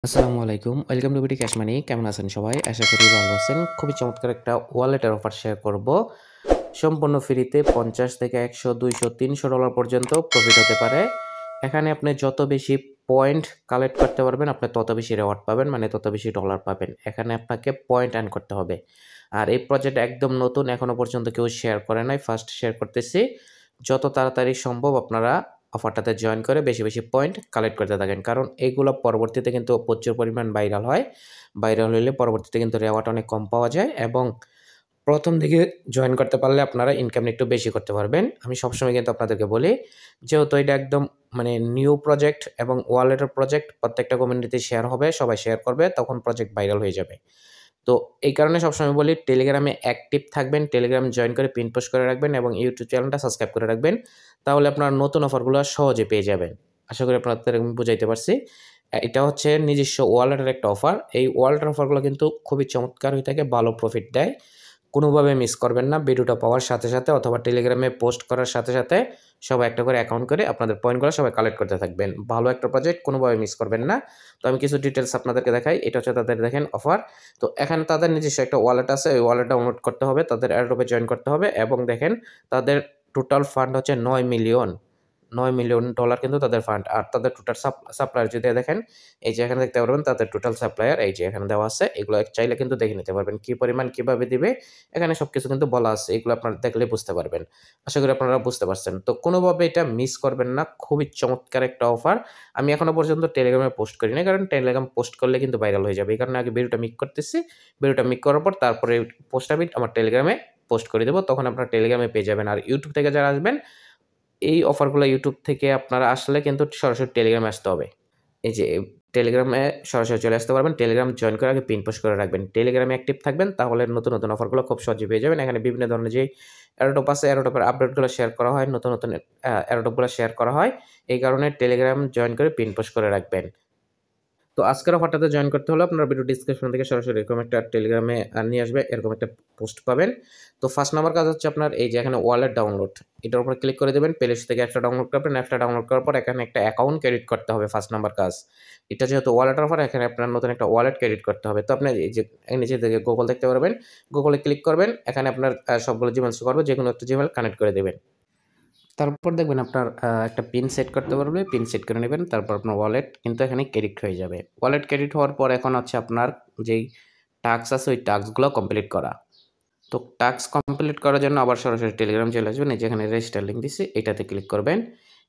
আসসালামু আলাইকুম। Welcome to BD cash মানি। কেমন আছেন সবাই? আশা করি ভালো আছেন। খুবই চমৎকার একটা ওয়ালেটের অফার শেয়ার করব। সম্পূর্ণ ফ্রিতে ৫০ থেকে ১০০, ২০০, $৩০০ পর্যন্ত প্রফিট হতে পারে। এখানে আপনি যত বেশি পয়েন্ট কালেক্ট করতে পারবেন, আপনি তত বেশি রিওয়ার্ড পাবেন, মানে তত বেশি ডলার পাবেন। এখানে আপনাকে পয়েন্ট আর্ন করতে হবে। আর এই প্রজেক্ট একদম নতুন, এখনো পর্যন্ত কেউ শেয়ার করে নাই। ফার্স্ট শেয়ার করতেছি। যত তাড়াতাড়ি সম্ভব আপনারা অফারটাতে জয়েন করে বেশি, বেশি পয়েন্ট কালেক্ট করতে থাকেন। কারণ এইগুলো পরবর্তীতে কিন্তু প্রচুর পরিমাণ ভাইরাল হয়। ভাইরাল হইলে পরবর্তীতে কিন্তু রেওয়ার্ড অনেক কম পাওয়া যায় এবং ১ম দিকে জয়েন করতে পারলে আপনারা ইনকাম একটু বেশি করতে পারবেন। আমি সবসময় কিন্তু আপনাদেরকে বলি, যেহেতু এটা একদম মানে নিউ প্রজেক্ট এবং ওয়ালেটের প্রজেক্ট, প্রত্যেকটা কমিউনিটিতে শেয়ার হবে, সবাই শেয়ার করবে, তখন প্রজেক্ট ভাইরাল হয়ে যাবে। তো এই কারণে সবসময় বলি টেলিগ্রামে অ্যাক্টিভ থাকবেন, টেলিগ্রাম জয়েন করে পিন পোস্ট করে রাখবেন এবং ইউটিউব চ্যানেলটা সাবস্ক্রাইব করে রাখবেন। তাহলে আপনার নতুন অফারগুলো সহজে পেয়ে যাবেন। আশা করি আপনাদের আমি বুঝাইতে পারছি। এটা হচ্ছে নিজস্ব ওয়ালেটের একটা অফার। এই ওয়ালেটের অফারগুলো কিন্তু খুবই চমৎকার হয়ে থাকে, ভালো প্রফিট দেয়। কোনোভাবে মিস করবেন না। ভিডিওটা পাওয়ার সাথে, সাথে অথবা টেলিগ্রামে পোস্ট করার সাথে, সাথে সবাই একটা করে অ্যাকাউন্ট করে আপনাদের পয়েন্টগুলো সবাই কালেক্ট করতে থাকবেন। ভালো একটা প্রজেক্ট, কোনোভাবে মিস করবেন না। তো আমি কিছু ডিটেইলস আপনাদেরকে দেখাই। এটা হচ্ছে তাদের দেখেন অফার। তো এখানে তাদের নিজস্ব একটা ওয়ালেট আছে। ওই ওয়ালেট ডাউনলোড করতে হবে, তাদের এয়ারড্রপে জয়েন করতে হবে এবং দেখেন তাদের টোটাল ফান্ড হচ্ছে $৯ মিলিয়ন কিন্তু তাদের ফান্ড। আর তাদের টোটাল সাপ্লায়ার যদি দেখেন, এই যে এখানে দেখতে পারবেন তাদের টোটাল সাপ্লায়ার এই যে এখানে দেওয়া আছে। এগুলো চাইলে কিন্তু দেখে নিতে পারবেন। কি পরিমাণ কিভাবে দিবে এখানে সবকিছু কিন্তু বলা আছে। এগুলো আপনারা দেখলে বুঝতে পারবেন। আশা করি আপনারা বুঝতে পারছেন। তো কোনোভাবে এটা মিস করবেন না। খুবই চমৎকার একটা অফার। আমি এখনো পর্যন্ত টেলিগ্রামে পোস্ট করি নাই। কারণ টেলিগ্রাম পোস্ট করলে কিন্তু ভাইরাল হয়ে যাবে। এই কারণে আগে ভিডিওটা মেক করতেছি। ভিডিওটা মেক করার পর তারপরে পোস্টটা আমি আমার টেলিগ্রামে পোস্ট করে দেব। তখন আপনারা টেলিগ্রামে পেয়ে যাবেন। আর ইউটিউব থেকে যারা আসবেন, এই অফারগুলো ইউটিউব থেকে আপনারা আসলে কিন্তু সরাসরি টেলিগ্রামে আসতে হবে। এই যে টেলিগ্রামে সরাসরি চলে আসতে পারবেন। টেলিগ্রাম জয়েন করে আগে পিন পোস্ট করে রাখবেন। টেলিগ্রামে অ্যাক্টিভ থাকবেন, তাহলে নতুন, নতুন অফারগুলো খুব সহজেই পেয়ে যাবেন। এখানে বিভিন্ন ধরনের যে এয়ারড্রপ আছে, এয়ারড্রপের আপডেটগুলো শেয়ার করা হয়, নতুন, নতুন এয়ারড্রপগুলো শেয়ার করা হয়। এই কারণে টেলিগ্রাম জয়েন করে পিন পোস্ট করে রাখবেন। তো আজকের অফারটাতে জয়েন করতে হলে আপনার ভিডিও ডিসক্রিপশন থেকে সরাসরি এরকম একটা টেলিগ্রামে নিয়ে আসবে, এরকম একটা পোস্ট পাবেন। তো ফার্স্ট নাম্বার কাজ হচ্ছে আপনার এই যে এখানে ওয়ালেট ডাউনলোড, এটার উপর ক্লিক করে দেবেন। প্লে স্টোর থেকে অ্যাপসটা ডাউনলোড করবেন। অ্যাপসটা ডাউনলোড করার পর এখানে একটা অ্যাকাউন্ট ক্রেডিট করতে হবে, ফার্স্ট নাম্বার কাজ। এটা যেহেতু ওয়ালেটের অফার, এখানে আপনার নতুন একটা ওয়ালেট ক্রেডিট করতে হবে। তো আপনি এই যে নিচে থেকে গুগল দেখতে পারবেন, গুগলে ক্লিক করবেন। এখানে আপনার সবগুলো জিমেল শো করবে, যেকোনো একটা জিমেল কানেক্ট করে দেবেন। তারপর দেখবেন আপনার একটা পিন সেট করতে পারবে, পিন সেট করে নেবেন। তারপর আপনার ওয়ালেট কিন্তু এখানে ক্রেডিট হয়ে যাবে। ওয়ালেট ক্রেডিট হওয়ার পর এখন হচ্ছে আপনার যেই টাস্ক আছে ওই টাস্কগুলো কমপ্লিট করা। তো টাস্ক কমপ্লিট করার জন্য আবার সরাসরি টেলিগ্রাম চলে আসবেন। এই যে এখানে রেজিস্টার লিঙ্ক দিছি, এটাতে ক্লিক করবেন।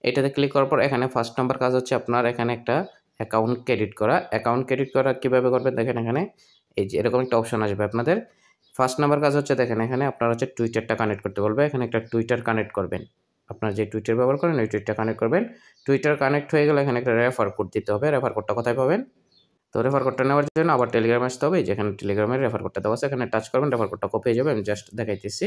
এটাতে ক্লিক করার পর এখানে ফার্স্ট নাম্বার কাজ হচ্ছে আপনার এখানে একটা অ্যাকাউন্ট ক্রেডিট করা। অ্যাকাউন্ট ক্রেডিট করা কিভাবে করবেন দেখেন, এখানে এই যে এরকম একটা অপশন আসবে আপনাদের। ফার্স্ট নাম্বার কাজ হচ্ছে দেখেন, এখানে আপনার হচ্ছে টুইটারটা কানেক্ট করতে বলবে। এখানে একটা টুইটার কানেক্ট করবেন। আপনার যে টুইটার ব্যবহার করেন ওই টুইটার কানেক্ট করবেন। টুইটার কানেক্ট হয়ে গেলে এখানে একটা রেফার কোড দিতে হবে। রেফার কোডটা কোথায় পাবেন? তো রেফার কোডটা নেওয়ার জন্য আবার টেলিগ্রামে আসতে হবে। যেখানে টেলিগ্রামের রেফার কোডটা দেওয়া আছে এখানে টাচ করবেন, রেফার কোডটা কপি হয়ে যাবে। আমি জাস্ট দেখাইতেছি।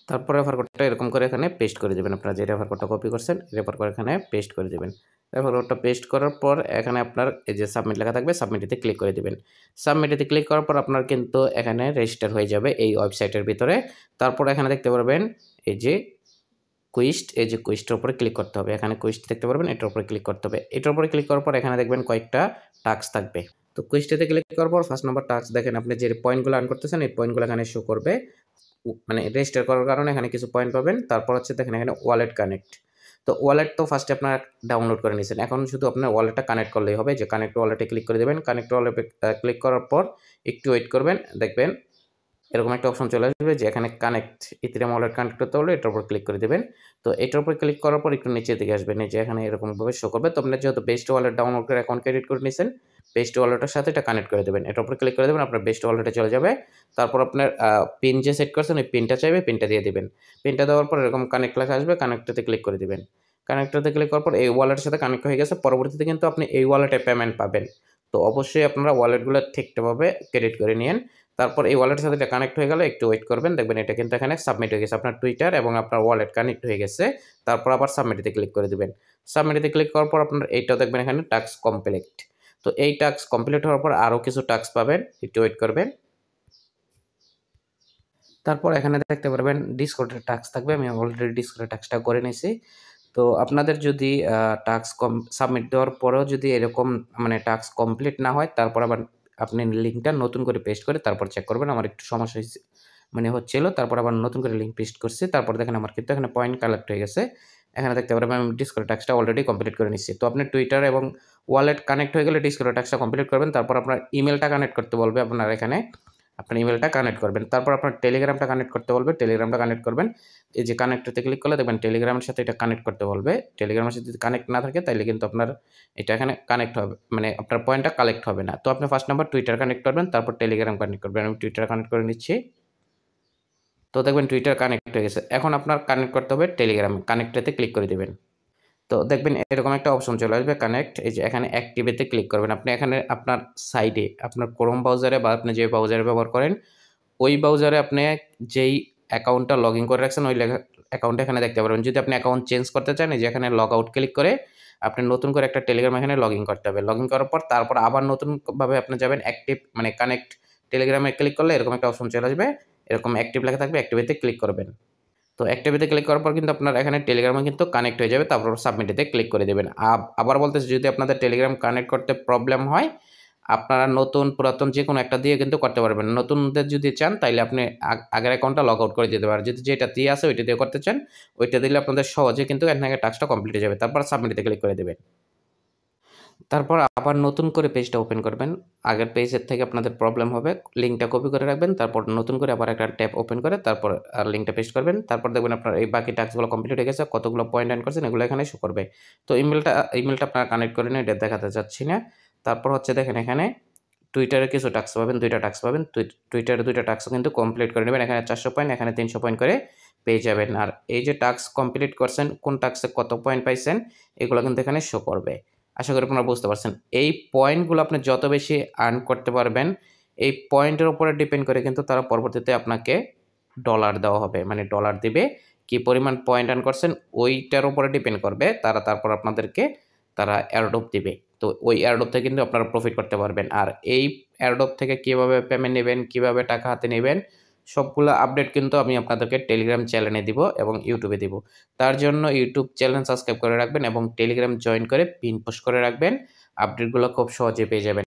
তারপর রেফার কোডটা এরকম করে এখানে পেস্ট করে দেবেন। আপনারা যে রেফার কোডটা কপি করছেন, রেফার কোড এখানে পেস্ট করে দেবেন। রেফার কোডটা পেস্ট করার পর এখানে আপনার এই যে সাবমিট লেখা থাকবে, সাবমিটেতে ক্লিক করে দিবেন। সাবমিটেতে ক্লিক করার পর আপনার কিন্তু এখানে রেজিস্টার হয়ে যাবে এই ওয়েবসাইটের ভিতরে। তারপর এখানে দেখতে পারবেন এই যে কুইস্ট, এই যে কুইস্টের উপরে ক্লিক করতে হবে। এখানে কুইস্ট দেখতে পারবেন, এটার উপরে ক্লিক করতে হবে। এটার উপরে ক্লিক করার পর এখানে দেখবেন কয়েকটা টাস্ক থাকবে। তো কুইস্টেতে ক্লিক করার পর ফার্স্ট নাম্বার টাস্ক দেখেন, আপনি যে পয়েন্টগুলো আর্ন করতেছেন এই পয়েন্টগুলো এখানে শো করবে। মানে রেজিস্টার করার কারণে এখানে কিছু পয়েন্ট পাবেন। তারপর হচ্ছে দেখেন এখানে ওয়ালেট কানেক্ট। তো ওয়ালেট তো ফার্স্টে আপনারা ডাউনলোড করে নিয়েছেন। এখন শুধু আপনার ওয়ালেটটা কানেক্ট করলেই হবে। যে কানেক্ট ওয়ালেটে ক্লিক করে দেবেন। কানেক্ট ওয়ালেটে ক্লিক করার পর একটু ওয়েট করবেন। দেখবেন এরকম একটা অপশন চলে আসবে যে এখানে কানেক্ট ইথেরিয়াম ওয়ালেট কানেক্ট করতে হলে এটার উপর ক্লিক করে দেবেন। তো এটার উপর ক্লিক করার পর একটু নিচের দিকে আসবেন। এই যে এখানে এরকমভাবে শো করবে। তো আপনি যেহেতু বেস্ট ওয়ালেট ডাউনলোড করে অ্যাকাউন্ট ক্রেডিট করে নিয়েছেন, বেস্ট ওয়ালেটের সাথে এটা কানেক্ট করে দেবেন। এটার উপর ক্লিক করে দেবেন, আপনার বেস্ট ওয়ালেটে চলে যাবে। তারপর আপনার পিন যে সেট করছেন ওই পিনটা চাইবে, পিনটা দিয়ে দিবেন। পিনটা দেওয়ার পর এরকম কানেক্ট লেখা আসবে, কানেক্টটাতে ক্লিক করে দিবেন। কানেক্টটাতে ক্লিক করার পর এই ওয়ালেটের সাথে কানেক্ট হয়ে গেছে। পরবর্তীতে কিন্তু আপনি এই ওয়ালেটে পেমেন্ট পাবেন। তো অবশ্যই আপনারা ওয়ালেটগুলো ঠিকঠাকভাবে ক্রেডিট করে নিয়েন। তারপর এই ওয়ালেটের সাথে এটা কানেক্ট হয়ে গেলে একটু ওয়েট করবেন। দেখবেন এটা কিন্তু এখানে সাবমিট হয়ে গেছে। আপনার টুইটার এবং আপনার ওয়ালেট কানেক্ট হয়ে গেছে। তারপর আবার সাবমিটেতে ক্লিক করে দিবেন। সাবমিটেতে ক্লিক করার পর আপনার এইটাও দেখবেন এখানে টাস্ক কমপ্লিট। তো এই টাস্ক কমপ্লিট হওয়ার পর আরও কিছু টাস্ক পাবেন। একটু ওয়েট করবেন। তারপর এখানে দেখতে পারবেন ডিসকর্ডের টাস্ক থাকবে। আমি অলরেডি ডিসকর্ডের টাস্কটা করে নিয়েছি। তো আপনাদের যদি টাস্ক সাবমিট দেওয়ার পরেও যদি এরকম মানে টাস্ক কমপ্লিট না হয়, তারপর আবার আপনি লিঙ্কটা নতুন করে পেস্ট করে তারপর চেক করবেন। আমার একটু সমস্যা মানে হচ্ছিল, তারপর আবার নতুন করে লিঙ্ক পেস্ট করছি। তারপর দেখেন আমার কিন্তু এখানে পয়েন্ট কালেক্ট হয়ে গেছে। এখানে দেখতে পারবেন আমি ডিসকর্ড টাস্কটা অলরেডি কমপ্লিট করে নিচ্ছি। তো আপনি টুইটার এবং ওয়ালেট কানেক্ট হয়ে গেলে ডিসকর্ড টাস্কটা কমপ্লিট করবেন। তারপর আপনার ইমেলটা কানেক্ট করতে বলবে আপনার এখানে। আপনার ইমেলটা কানেক্ট করবেন। তারপর আপনার টেলিগ্রামটা কানেক্ট করতে বলবে। টেলিগ্রামটা কানেক্ট করবেন। এই যে কানেক্টতে ক্লিক করলে দেখবেন টেলিগ্রামের সাথে এটা কানেক্ট করতে বলবে। টেলিগ্রামের সাথে যদি কানেক্ট না থাকে তাইলে কিন্তু আপনার এটা এখানে কানেক্ট হবে, মানে আপনার পয়েন্টটা কালেক্ট হবে না। তো আপনি ফার্স্ট নাম্বার টুইটার কানেক্ট করবেন, তারপর টেলিগ্রাম কানেক্ট করবেন। আমি টুইটার কানেক্ট করে নিচ্ছি। তো দেখবেন টুইটার কানেক্ট হয়ে গেছে। এখন আপনার কানেক্ট করতে হবে টেলিগ্রাম। কানেক্টেতে ক্লিক করে দিবেন। তো দেখবেন এরকম একটা অপশন চলে আসবে কানেক্ট। এই যে এখানে অ্যাক্টিভেতে ক্লিক করবেন। আপনি এখানে আপনার সাইডে আপনার ক্রোম ব্রাউজারে বা আপনি যে ব্রাউজারে ব্যবহার করেন ওই ব্রাউজারে আপনি যেই অ্যাকাউন্টটা লগ ইন করে রাখছেন ওই অ্যাকাউন্টটা এখানে দেখতে পারবেন। যদি আপনি অ্যাকাউন্ট চেঞ্জ করতে চান, এই যে এখানে লগ আউট ক্লিক করে আপনি নতুন করে একটা টেলিগ্রাম এখানে লগ ইন করতে হবে। লগ ইন করার পর তারপর আবার নতুনভাবে আপনি যাবেন অ্যাক্টিভ মানে কানেক্ট টেলিগ্রামে ক্লিক করলে এরকম একটা অপশন চলে আসবে। এরকম অ্যাক্টিভ লেখা থাকবে, অ্যাক্টিভেতে ক্লিক করবেন। তো অ্যাক্টিভিতে ক্লিক করার পর কিন্তু আপনার এখানে টেলিগ্রামে কিন্তু কানেক্ট হয়ে যাবে। তারপর সাবমিটেতে ক্লিক করে দেবেন। আবার বলতেছি, যদি আপনাদের টেলিগ্রাম কানেক্ট করতে প্রবলেম হয়, আপনারা নতুন পুরাতন যে কোনো একটা দিয়ে কিন্তু করতে পারবেন। নতুনদের যদি চান তাইলে আপনি আগের অ্যাকাউন্টটা লগ আউট করে দিতে পারেন। যদি যেটা দিয়ে আছে ওইটা দিয়ে করতে চান, ওইটা দিলে আপনাদের সহজে কিন্তু এখানে টাস্কটা কমপ্লিট হয়ে যাবে। তারপর সাবমিটেতে ক্লিক করে দেবেন। তারপর আবার নতুন করে পেজটা ওপেন করবেন। আগের পেজের থেকে আপনাদের প্রবলেম হবে। লিঙ্কটা কপি করে রাখবেন। তারপর নতুন করে আবার একটা ট্যাব ওপেন করে তারপর লিঙ্কটা পেস্ট করবেন। তারপর দেখবেন আপনার এই বাকি টাস্কগুলো কমপ্লিট হয়ে গেছে। কতগুলো পয়েন্ট আর্ন করছেন এগুলো এখানে শো করবে। তো ইমেলটা আপনারা কানেক্ট করে নিন, এটা দেখাতে চাচ্ছি না। তারপর হচ্ছে দেখেন এখানে টুইটারে কিছু টাস্ক পাবেন, 2টা টাস্ক পাবেন। টুইটারে 2টা টাস্ক কিন্তু কমপ্লিট করে নেবেন। এখানে 400 পয়েন্ট, এখানে 300 পয়েন্ট করে পেয়ে যাবেন। আর এই যে টাস্ক কমপ্লিট করছেন, কোন টাস্কে কত পয়েন্ট পাইছেন এগুলো কিন্তু এখানে শো করবে। আশা করি আপনারা বুঝতে পারছেন। এই পয়েন্টগুলো আপনি যত বেশি আর্ন করতে পারবেন, এই পয়েন্টের উপরে ডিপেন্ড করে কিন্তু তারা পরবর্তীতে আপনাকে ডলার দেওয়া হবে। মানে ডলার দিবে। কি পরিমাণ পয়েন্ট আর্ন করছেন ওইটার উপরে ডিপেন্ড করবে। তারপর আপনাদেরকে তারা এয়ারড্রপ দিবে। তো ওই এয়ারড্রপ থেকে কিন্তু আপনারা প্রফিট করতে পারবেন। আর এই এয়ারড্রপ থেকে কীভাবে পেমেন্ট নেবেন, কীভাবে টাকা হাতে নেবেন, সবগুলো আপডেট কিন্তু আমি আপনাদেরকে টেলিগ্রাম চ্যানেলে দিব এবং ইউটিউবে দিব। তার জন্য ইউটিউব চ্যানেল সাবস্ক্রাইব করে রাখবেন এবং টেলিগ্রাম জয়েন করে পিন পোস্ট করে রাখবেন। আপডেটগুলো খুব সহজে পেয়ে যাবেন।